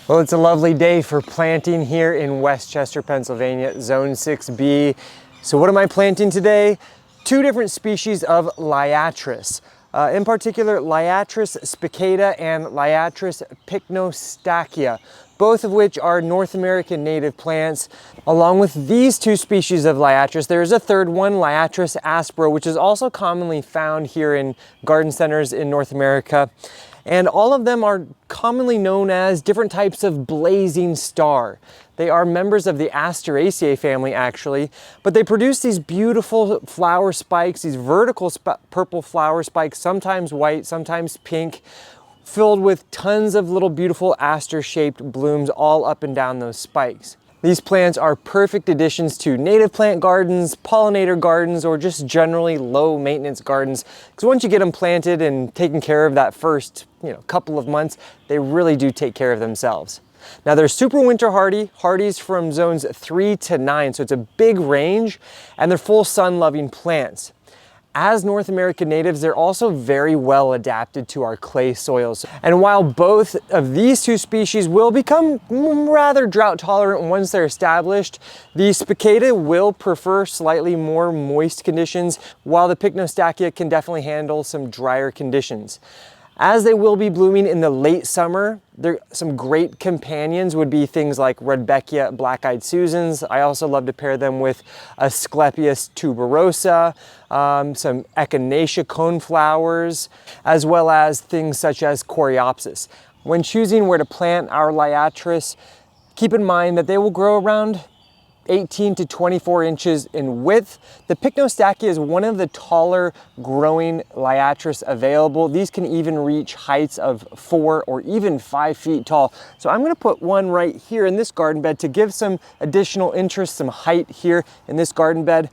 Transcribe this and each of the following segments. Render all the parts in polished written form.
Well, it's a lovely day for planting here in Westchester, Pennsylvania, Zone 6B. So what am I planting today? Two different species of Liatris. In particular, Liatris spicata and Liatris pycnostachya, both of which are North American native plants. Along with these two species of Liatris, there is a third one, Liatris aspera, which is also commonly found here in garden centers in North America. And all of them are commonly known as different types of blazing star. They are members of the Asteraceae family, actually, but they produce these beautiful flower spikes, these vertical purple flower spikes, sometimes white, sometimes pink, filled with tons of little beautiful aster-shaped blooms all up and down those spikes. These plants are perfect additions to native plant gardens, pollinator gardens, or just generally low maintenance gardens. Because once you get them planted and taken care of that first, couple of months, they really do take care of themselves. Now they're super winter hardy, hardies from zones 3 to 9, so it's a big range, and they're full sun loving plants. As North American natives, they're also very well adapted to our clay soils. And while both of these two species will become rather drought tolerant once they're established, the spicata will prefer slightly more moist conditions, while the pycnostachya can definitely handle some drier conditions. As they will be blooming in the late summer, some great companions would be things like Rudbeckia black-eyed Susans. I also love to pair them with Asclepias tuberosa, some Echinacea coneflowers, as well as things such as Coreopsis. When choosing where to plant our Liatris, keep in mind that they will grow around 18 to 24 inches in width. The pycnostachya is one of the taller growing Liatris available. These can even reach heights of 4 or even 5 feet tall. So I'm gonna put one right here in this garden bed to give some additional interest, some height here in this garden bed.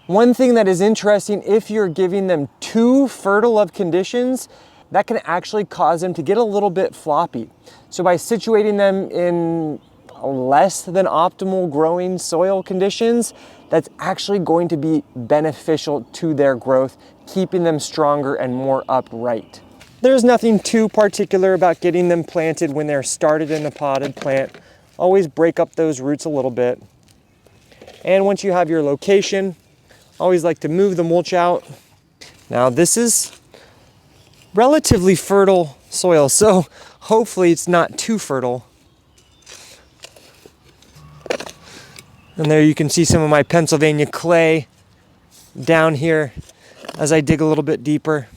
One thing that is interesting, if you're giving them too fertile of conditions, that can actually cause them to get a little bit floppy. So by situating them in less than optimal growing soil conditions, that's actually going to be beneficial to their growth, keeping them stronger and more upright. There's nothing too particular about getting them planted when they're started in a potted plant. Always break up those roots a little bit. And once you have your location, always like to move the mulch out. Now this is relatively fertile soil, so hopefully it's not too fertile. And there you can see some of my Pennsylvania clay down here as I dig a little bit deeper.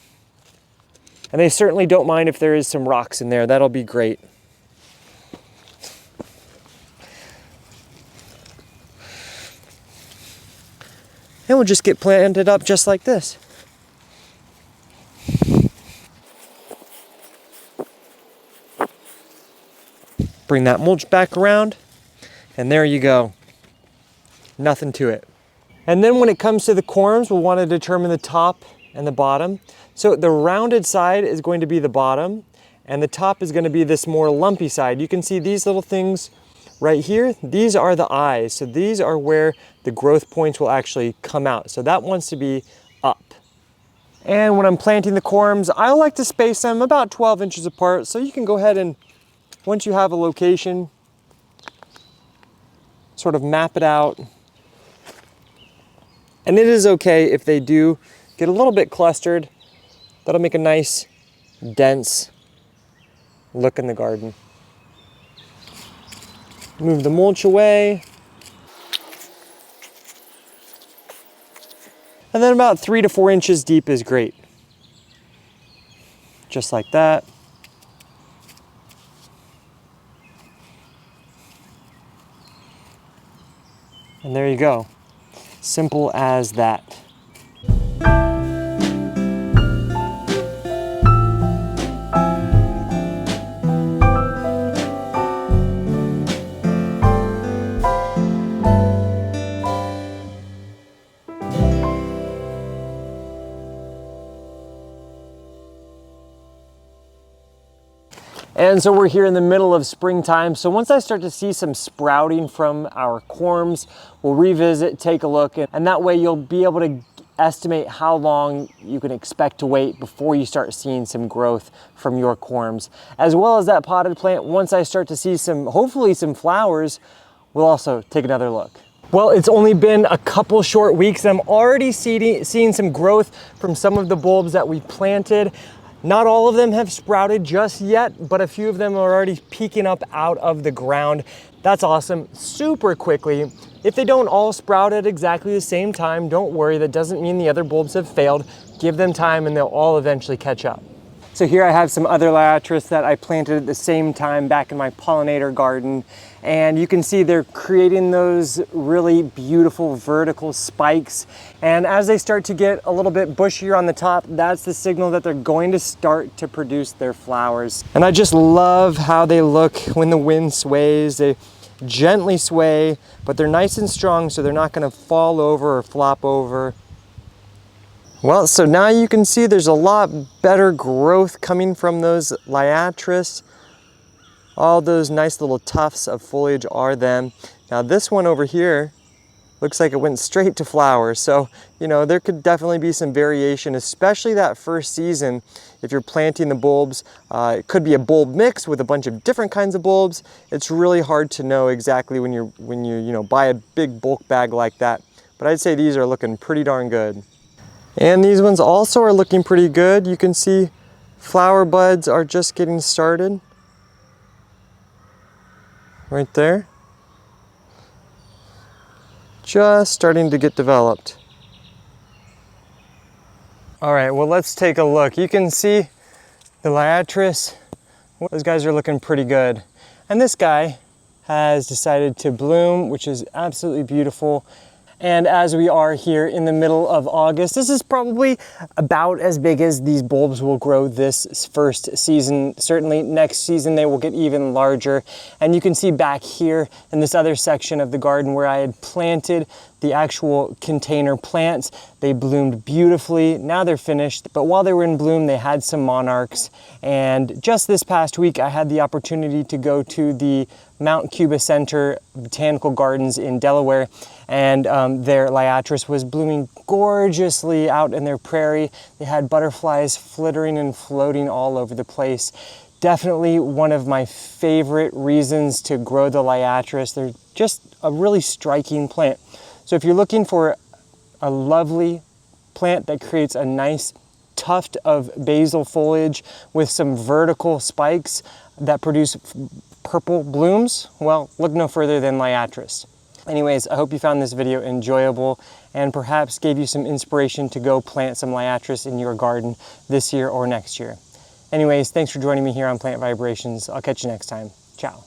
And they certainly don't mind if there is some rocks in there. That'll be great. And we'll just get planted up just like this. Bring that mulch back around, and there you go. Nothing to it. And then when it comes to the corms, we'll want to determine the top and the bottom. So the rounded side is going to be the bottom, and the top is going to be this more lumpy side. You can see these little things right here. These are the eyes. So these are where the growth points will actually come out. So that wants to be up. And when I'm planting the corms, I like to space them about 12 inches apart. So you can go ahead and, once you have a location, sort of map it out. And it is okay if they do get a little bit clustered. That'll make a nice, dense look in the garden. Move the mulch away. And then about 3 to 4 inches deep is great. Just like that. And there you go. Simple as that. And so we're here in the middle of springtime. So once I start to see some sprouting from our corms, we'll revisit, take a look, and that way you'll be able to estimate how long you can expect to wait before you start seeing some growth from your corms. As well as that potted plant, once I start to see hopefully some flowers, we'll also take another look. Well, it's only been a couple short weeks and I'm already seeing some growth from some of the bulbs that we planted. Not all of them have sprouted just yet, but a few of them are already peeking up out of the ground. That's awesome, super quickly. If they don't all sprout at exactly the same time, don't worry, that doesn't mean the other bulbs have failed. Give them time and they'll all eventually catch up. So here I have some other Liatris that I planted at the same time back in my pollinator garden. And you can see they're creating those really beautiful vertical spikes. And as they start to get a little bit bushier on the top, that's the signal that they're going to start to produce their flowers. And I just love how they look when the wind sways. They gently sway, but they're nice and strong, so they're not gonna fall over or flop over. Well, so now you can see there's a lot better growth coming from those Liatris. All those nice little tufts of foliage are them. Now this one over here looks like it went straight to flowers. So, you know, there could definitely be some variation, especially that first season. If you're planting the bulbs, it could be a bulb mix with a bunch of different kinds of bulbs. It's really hard to know exactly when you buy a big bulk bag like that. But I'd say these are looking pretty darn good. And these ones also are looking pretty good. You can see flower buds are just getting started. Right there. Just starting to get developed. All right, well, let's take a look. You can see the Liatris, those guys are looking pretty good. And this guy has decided to bloom, which is absolutely beautiful. And as we are here in the middle of August, this is probably about as big as these bulbs will grow this first season. Certainly next season they will get even larger. And you can see back here in this other section of the garden where I had planted the actual container plants. They bloomed beautifully. Now they're finished, but while they were in bloom, they had some monarchs. And just this past week, I had the opportunity to go to the Mount Cuba Center Botanical Gardens in Delaware, and their Liatris was blooming gorgeously out in their prairie. They had butterflies flittering and floating all over the place. Definitely one of my favorite reasons to grow the Liatris. They're just a really striking plant. So if you're looking for a lovely plant that creates a nice tuft of basal foliage with some vertical spikes that produce purple blooms, well, look no further than Liatris. Anyways, I hope you found this video enjoyable and perhaps gave you some inspiration to go plant some Liatris in your garden this year or next year. Anyways, thanks for joining me here on Plant Vibrations. I'll catch you next time. Ciao.